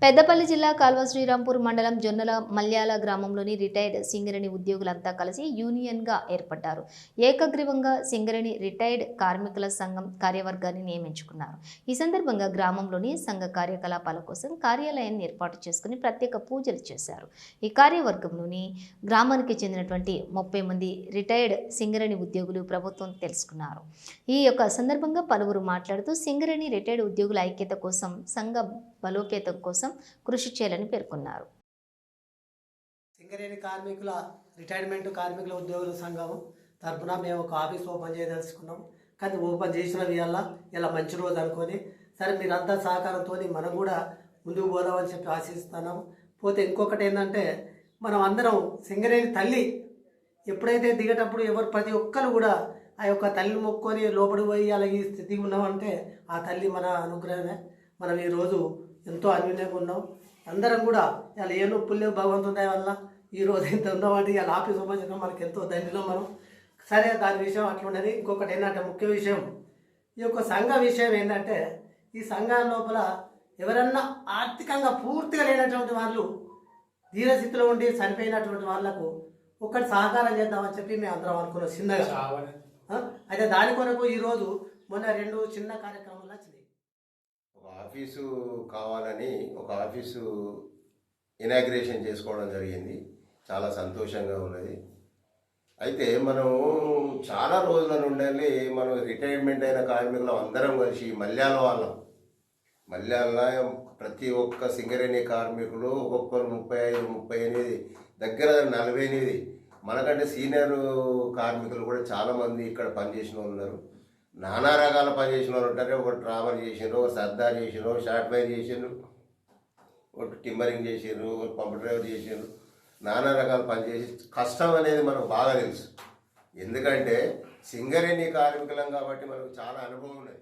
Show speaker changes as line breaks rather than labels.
పెద్దపల్లి జిల్లా కాల్వ శ్రీరాంపూర్ మండలం జొన్నల మల్యాల గ్రామంలోని రిటైర్డ్ సింగరేణి ఉద్యోగులంతా కలిసి యూనియన్గా ఏర్పడ్డారు. ఏకగ్రీవంగా సింగరేణి రిటైర్డ్ కార్మికుల సంఘం కార్యవర్గాన్ని నియమించుకున్నారు. ఈ సందర్భంగా గ్రామంలోని సంఘ కార్యకలాపాల కోసం కార్యాలయాన్ని ఏర్పాటు చేసుకుని ప్రత్యేక పూజలు చేశారు. ఈ కార్యవర్గంలోని గ్రామానికి చెందినటువంటి 30 మంది రిటైర్డ్ సింగరేణి ఉద్యోగులు ప్రభుత్వం తెలుసుకున్నారు. ఈ యొక్క సందర్భంగా పలువురు మాట్లాడుతూ సింగరేణి రిటైర్డ్ ఉద్యోగుల ఐక్యత కోసం, సంఘ బలోపేతం కోసం కృషి చేయాలని పేర్కొన్నారు.
సింగరేణి కార్మికుల రిటైర్మెంట్ కార్మికుల ఉద్యోగుల సంఘం తరఫున మేము ఒక ఆఫీస్ ఓపెన్ చేయదలుచుకున్నాం. కానీ ఓపెన్ చేసిన ఇలా మంచి రోజు అనుకొని సరే మీరంతా సహకారంతో మనం కూడా ముందుకు పోదామని చెప్పి ఆశిస్తున్నాం. పోతే ఇంకొకటి ఏంటంటే మనం అందరం సింగరేణి తల్లి ఎప్పుడైతే దిగేటప్పుడు ప్రతి ఒక్కరు కూడా ఆ యొక్క తల్లిని మొక్కుకొని లోపడి పోయి అలా ఈ స్థితికి ఉన్నామంటే ఆ తల్లి మన అనుగ్రహమే. మనం ఈరోజు ఎంతో అన్యూన్యంగా ఉన్నాం. అందరం కూడా ఇలా ఏ నొప్పులు లేవు భగవంతుని వల్ల ఈరోజు ఎంత ఉన్నామంటే ఇలా ఆఫీస్ ఓపెన్ చేయడం మనకి ఎంతో దండిలో మనం. సరే దాని విషయం అట్లుండేది. ఇంకొకటి ఏంటంటే ముఖ్య విషయం ఈ యొక్క సంఘ విషయం ఏంటంటే ఈ సంఘం లోపల ఎవరన్నా ఆర్థికంగా పూర్తిగా లేనటువంటి వాళ్ళు ధీరస్థితిలో ఉండి చనిపోయినటువంటి వాళ్లకు ఒక్కటి సహకారం చేద్దామని చెప్పి మేము అందరం అనుకున్నాం చిన్నగా. అయితే దాని కొరకు ఈరోజు మొన్న 2 చిన్న కార్యక్రమాలు వచ్చినాయి.
ఒక ఆఫీసు కావాలని ఒక ఆఫీసు ఇనాగ్రేషన్ చేసుకోవడం జరిగింది. చాలా సంతోషంగా ఉన్నది. అయితే మనం చాలా రోజుల నుండి మనం రిటైర్మెంట్ అయిన కార్మికులు అందరం కలిసి మల్యాల ప్రతి ఒక్క సింగరేణి కార్మికులు ఒక్కొక్కరు 35, 38 దగ్గర 48 మనకంటే సీనియర్ కార్మికులు కూడా చాలామంది ఇక్కడ పనిచేసిన వాళ్ళు ఉన్నారు. నానా రకాల పని చేసిన వాళ్ళు ఉంటారు. ఒక ట్రావెల్ చేసినారు, ఒక సర్దార్ చేసినారు, ఒక షార్ట్ వైర్ చేసినారు, ఒక టిమ్మరింగ్ చేసినారు, ఒక పంప్ డ్రైవర్ చేసినారు. నానా రకాల పని చేసి కష్టం అనేది మనకు బాగా తెలుసు. ఎందుకంటే సింగరేణి కార్మికులం కాబట్టి మనకు చాలా అనుభవం ఉన్నది.